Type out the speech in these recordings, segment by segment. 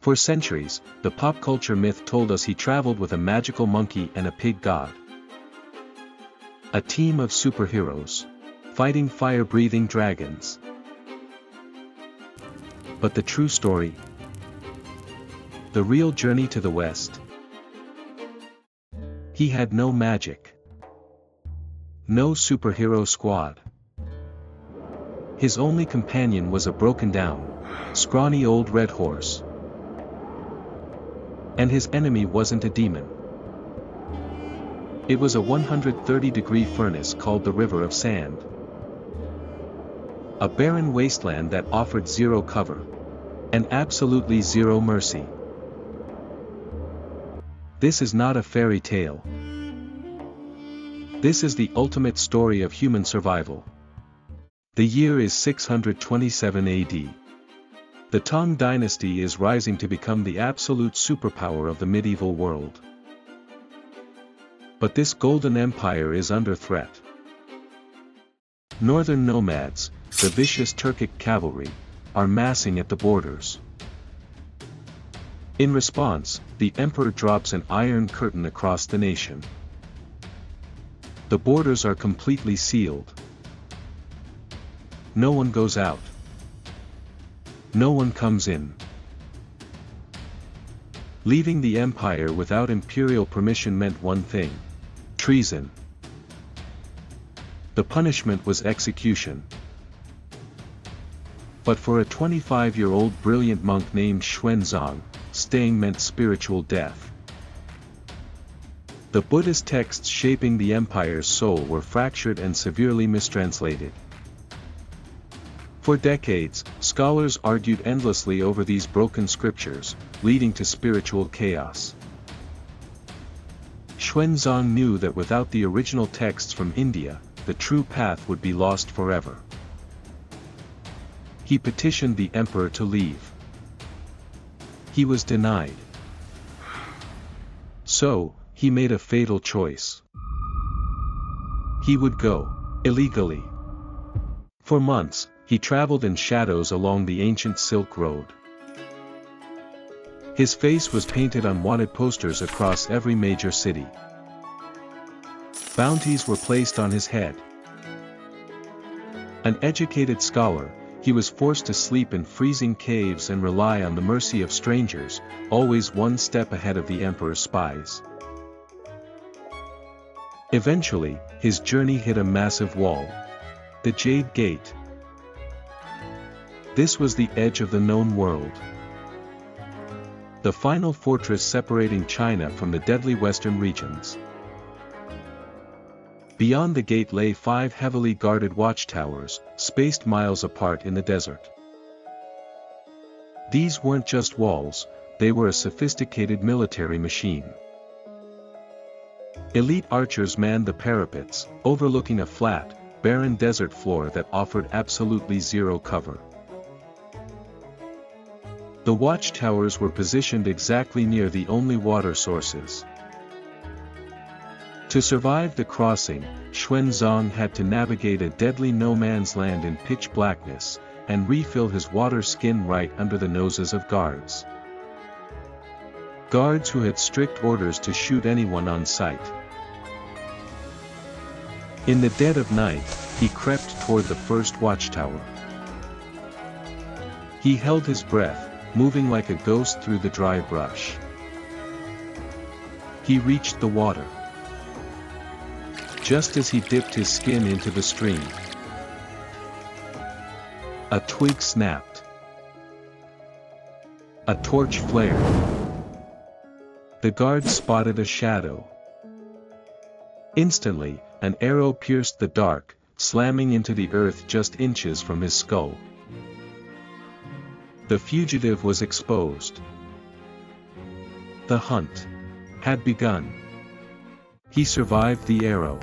For centuries, the pop culture myth told us he traveled with a magical monkey and a pig god. A team of superheroes, fighting fire-breathing dragons. But the true story? The real journey to the West? He had no magic. No superhero squad. His only companion was a broken-down, scrawny old red horse. And his enemy wasn't a demon. It was a 130-degree furnace called the River of Sand. A barren wasteland that offered zero cover. And absolutely zero mercy. This is not a fairy tale. This is the ultimate story of human survival. The year is 627 AD. The Tang dynasty is rising to become the absolute superpower of the medieval world. But this golden empire is under threat. Northern nomads, the vicious Turkic cavalry, are massing at the borders. In response, the emperor drops an iron curtain across the nation. The borders are completely sealed. No one goes out. No one comes in. Leaving the empire without imperial permission meant one thing: treason. The punishment was execution. But for a 25-year-old brilliant monk named Xuanzang, staying meant spiritual death. The Buddhist texts shaping the empire's soul were fractured and severely mistranslated. For decades, scholars argued endlessly over these broken scriptures, leading to spiritual chaos. Xuanzang knew that without the original texts from India, the true path would be lost forever. He petitioned the emperor to leave. He was denied. So, he made a fatal choice. He would go, illegally. For months, he traveled in shadows along the ancient Silk Road. His face was painted on wanted posters across every major city. Bounties were placed on his head. An educated scholar, he was forced to sleep in freezing caves and rely on the mercy of strangers, always one step ahead of the emperor's spies. Eventually, his journey hit a massive wall. The Jade Gate. This was the edge of the known world. The final fortress separating China from the deadly western regions. Beyond the gate lay 5 heavily guarded watchtowers, spaced miles apart in the desert. These weren't just walls, they were a sophisticated military machine. Elite archers manned the parapets, overlooking a flat, barren desert floor that offered absolutely zero cover. The watchtowers were positioned exactly near the only water sources. To survive the crossing, Xuanzang had to navigate a deadly no-man's land in pitch blackness, and refill his water skin right under the noses of guards. Guards who had strict orders to shoot anyone on sight. In the dead of night, he crept toward the first watchtower. He held his breath, moving like a ghost through the dry brush. He reached the water. Just as he dipped his skin into the stream, a twig snapped. A torch flared. The guards spotted a shadow. Instantly, an arrow pierced the dark, slamming into the earth just inches from his skull. The fugitive was exposed. The hunt had begun. He survived the arrow.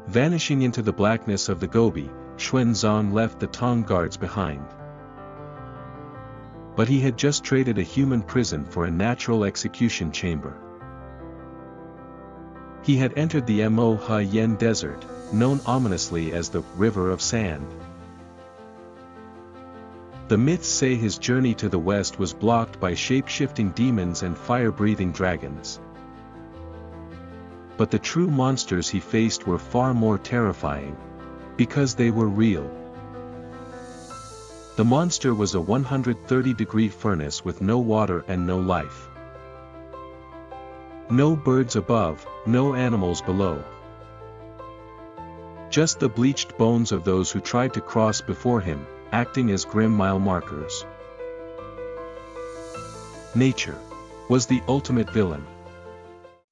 Vanishing into the blackness of the Gobi, Xuanzang left the Tang guards behind. But he had just traded a human prison for a natural execution chamber. He had entered the Moheyan Desert, known ominously as the River of Sand. The myths say his journey to the west was blocked by shape-shifting demons and fire-breathing dragons. But the true monsters he faced were far more terrifying, because they were real. The monster was a 130-degree furnace with no water and no life. No birds above, no animals below. Just the bleached bones of those who tried to cross before him, acting as grim mile markers. Nature was the ultimate villain.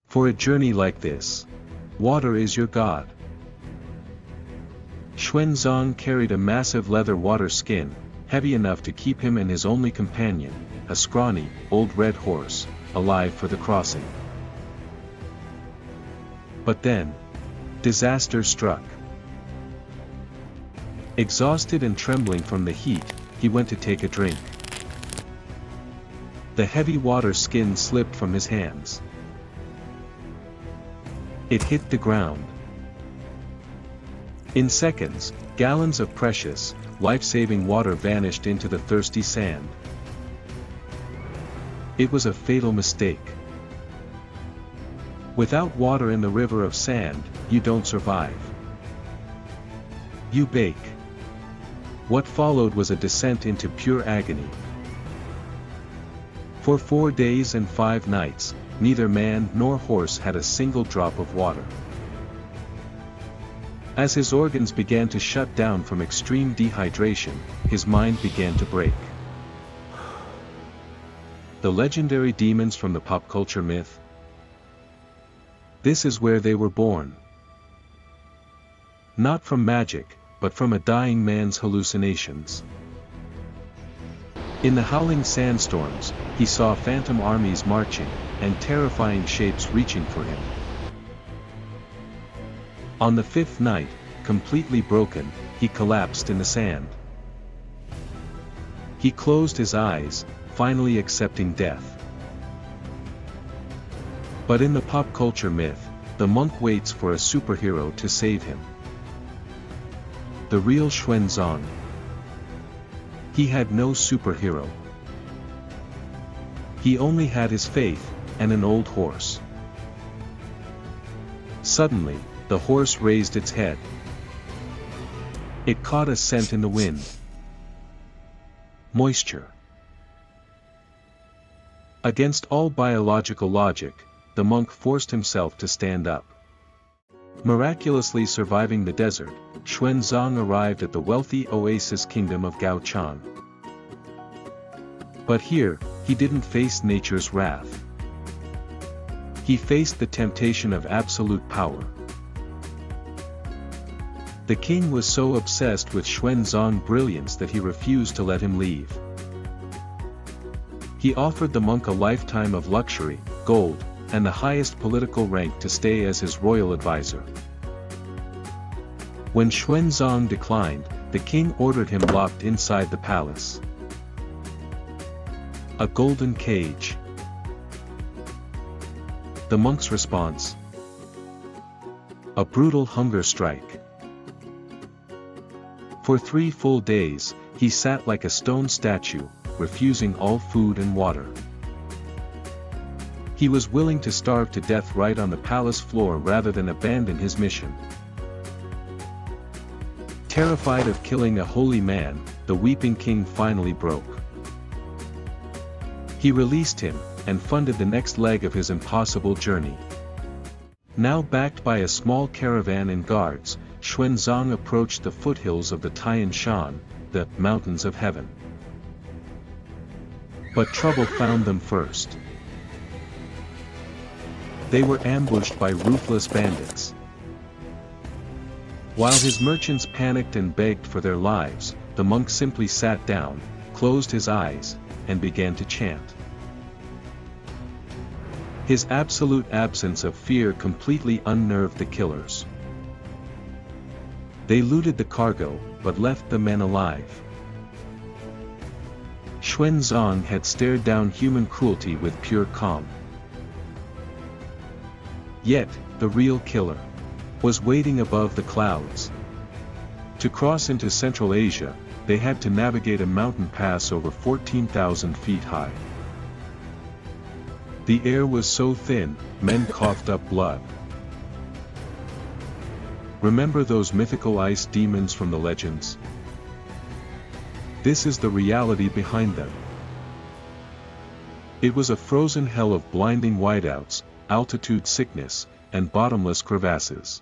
For a journey like this, water is your god. Xuanzang carried a massive leather water skin, heavy enough to keep him and his only companion, a scrawny, old red horse, alive for the crossing. But then, disaster struck. Exhausted and trembling from the heat, he went to take a drink. The heavy water skin slipped from his hands. It hit the ground. In seconds, gallons of precious, life-saving water vanished into the thirsty sand. It was a fatal mistake. Without water in the river of sand, you don't survive. You bake. What followed was a descent into pure agony. For 4 days and 5 nights, neither man nor horse had a single drop of water. As his organs began to shut down from extreme dehydration, his mind began to break. The legendary demons from the pop culture myth. This is where they were born. Not from magic, but from a dying man's hallucinations. In the howling sandstorms, he saw phantom armies marching, and terrifying shapes reaching for him. On the 5th night, completely broken, he collapsed in the sand. He closed his eyes, finally accepting death. But in the pop culture myth, the monk waits for a superhero to save him. The real Xuanzang. He had no superhero. He only had his faith, and an old horse. Suddenly, the horse raised its head. It caught a scent in the wind. Moisture. Against all biological logic, the monk forced himself to stand up. Miraculously surviving the desert, Xuanzang arrived at the wealthy oasis kingdom of Gaochan. But here, he didn't face nature's wrath. He faced the temptation of absolute power. The king was so obsessed with Xuanzang's brilliance that he refused to let him leave. He offered the monk a lifetime of luxury, gold, and the highest political rank to stay as his royal advisor. When Xuanzang declined, the king ordered him locked inside the palace. A golden cage. The monk's response: a brutal hunger strike. For 3 full days, he sat like a stone statue, refusing all food and water. He was willing to starve to death right on the palace floor rather than abandon his mission. Terrified of killing a holy man, the weeping king finally broke. He released him, and funded the next leg of his impossible journey. Now backed by a small caravan and guards, Xuanzang approached the foothills of the Tian Shan, the mountains of heaven. But trouble found them first. They were ambushed by ruthless bandits. While his merchants panicked and begged for their lives, the monk simply sat down, closed his eyes, and began to chant. His absolute absence of fear completely unnerved the killers. They looted the cargo, but left the men alive. Xuanzang had stared down human cruelty with pure calm. Yet, the real killer was waiting above the clouds. To cross into Central Asia, they had to navigate a mountain pass over 14,000 feet high. The air was so thin, men coughed up blood. Remember those mythical ice demons from the legends? This is the reality behind them. It was a frozen hell of blinding whiteouts, altitude sickness, and bottomless crevasses.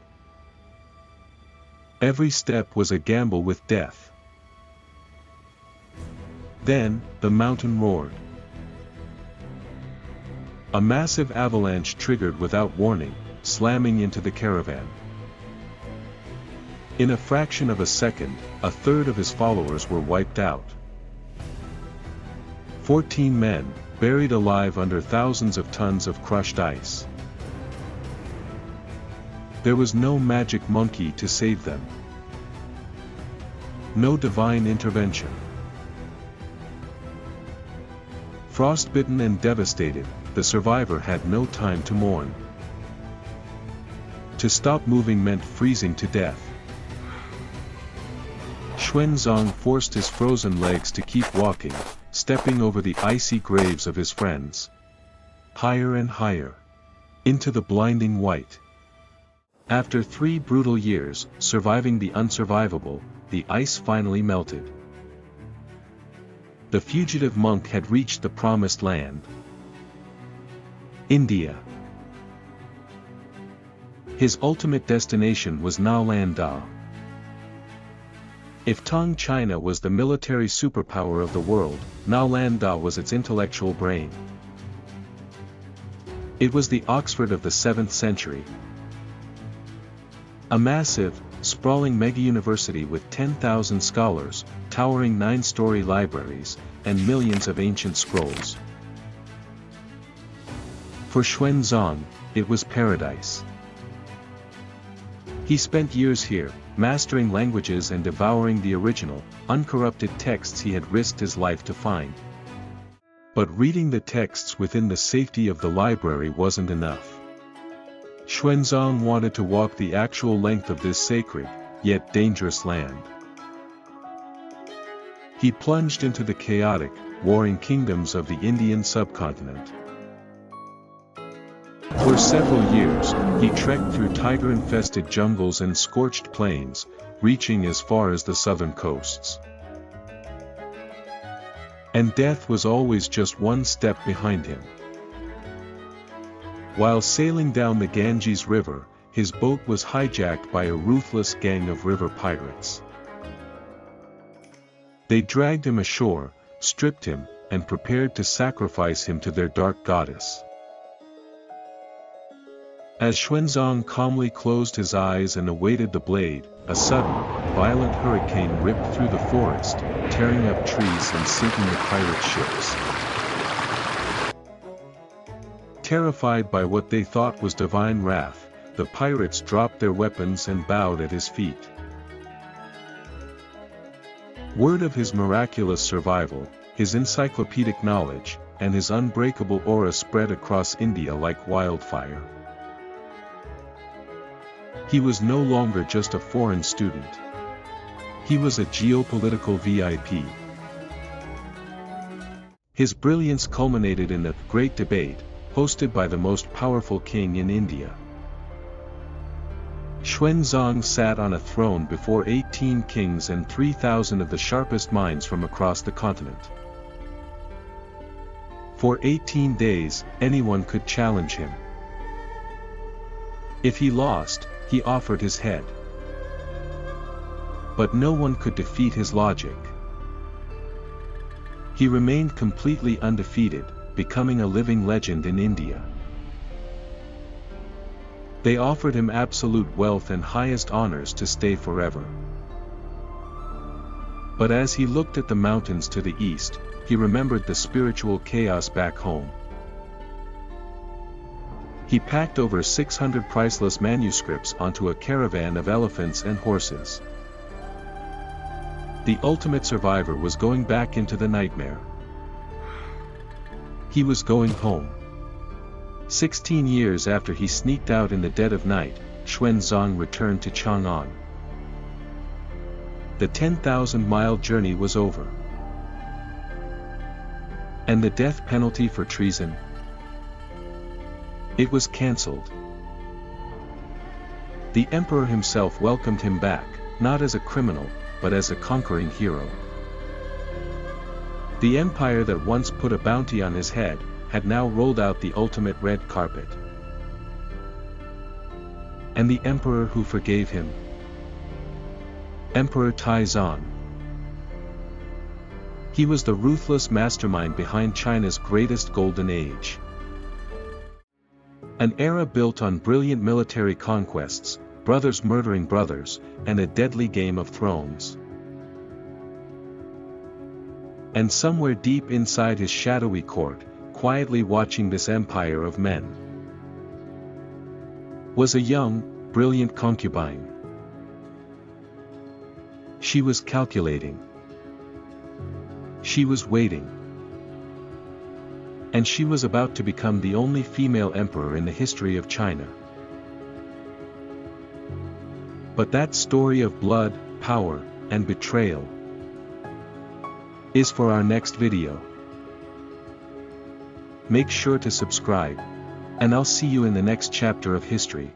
Every step was a gamble with death. Then, the mountain roared. A massive avalanche triggered without warning, slamming into the caravan. In a fraction of a second, a third of his followers were wiped out. 14 men, buried alive under thousands of tons of crushed ice. There was no magic monkey to save them. No divine intervention. Frostbitten and devastated, the survivor had no time to mourn. To stop moving meant freezing to death. Xuanzang forced his frozen legs to keep walking, stepping over the icy graves of his friends. Higher and higher. Into the blinding white. After 3 brutal years, surviving the unsurvivable, the ice finally melted. The fugitive monk had reached the promised land. India. His ultimate destination was Nalanda. If Tang China was the military superpower of the world, Nalanda was its intellectual brain. It was the Oxford of the 7th century. A massive, sprawling mega-university with 10,000 scholars, towering 9-story libraries, and millions of ancient scrolls. For Xuanzang, it was paradise. He spent years here, mastering languages and devouring the original, uncorrupted texts he had risked his life to find. But reading the texts within the safety of the library wasn't enough. Xuanzang wanted to walk the actual length of this sacred, yet dangerous land. He plunged into the chaotic, warring kingdoms of the Indian subcontinent. For several years, he trekked through tiger-infested jungles and scorched plains, reaching as far as the southern coasts. And death was always just one step behind him. While sailing down the Ganges River, his boat was hijacked by a ruthless gang of river pirates. They dragged him ashore, stripped him, and prepared to sacrifice him to their dark goddess. As Xuanzang calmly closed his eyes and awaited the blade, a sudden, violent hurricane ripped through the forest, tearing up trees and sinking the pirate ships. Terrified by what they thought was divine wrath, the pirates dropped their weapons and bowed at his feet. Word of his miraculous survival, his encyclopedic knowledge, and his unbreakable aura spread across India like wildfire. He was no longer just a foreign student. He was a geopolitical VIP. His brilliance culminated in a great debate, hosted by the most powerful king in India. Xuanzang sat on a throne before 18 kings and 3,000 of the sharpest minds from across the continent. For 18 days, anyone could challenge him. If he lost, he offered his head. But no one could defeat his logic. He remained completely undefeated, becoming a living legend in India. They offered him absolute wealth and highest honors to stay forever. But as he looked at the mountains to the east, he remembered the spiritual chaos back home. He packed over 600 priceless manuscripts onto a caravan of elephants and horses. The ultimate survivor was going back into the nightmare. He was going home. 16 years after he sneaked out in the dead of night, Xuanzang returned to Chang'an. the 10,000-mile journey was over. And the death penalty for treason? It was cancelled. The emperor himself welcomed him back, not as a criminal, but as a conquering hero. The empire that once put a bounty on his head, had now rolled out the ultimate red carpet. And the emperor who forgave him? Emperor Taizong. He was the ruthless mastermind behind China's greatest golden age. An era built on brilliant military conquests, brothers murdering brothers, and a deadly game of thrones. And somewhere deep inside his shadowy court, quietly watching this empire of men, was a young, brilliant concubine. She was calculating. She was waiting. And she was about to become the only female emperor in the history of China. But that story of blood, power, and betrayal is for our next video. Make sure to subscribe, and I'll see you in the next chapter of history.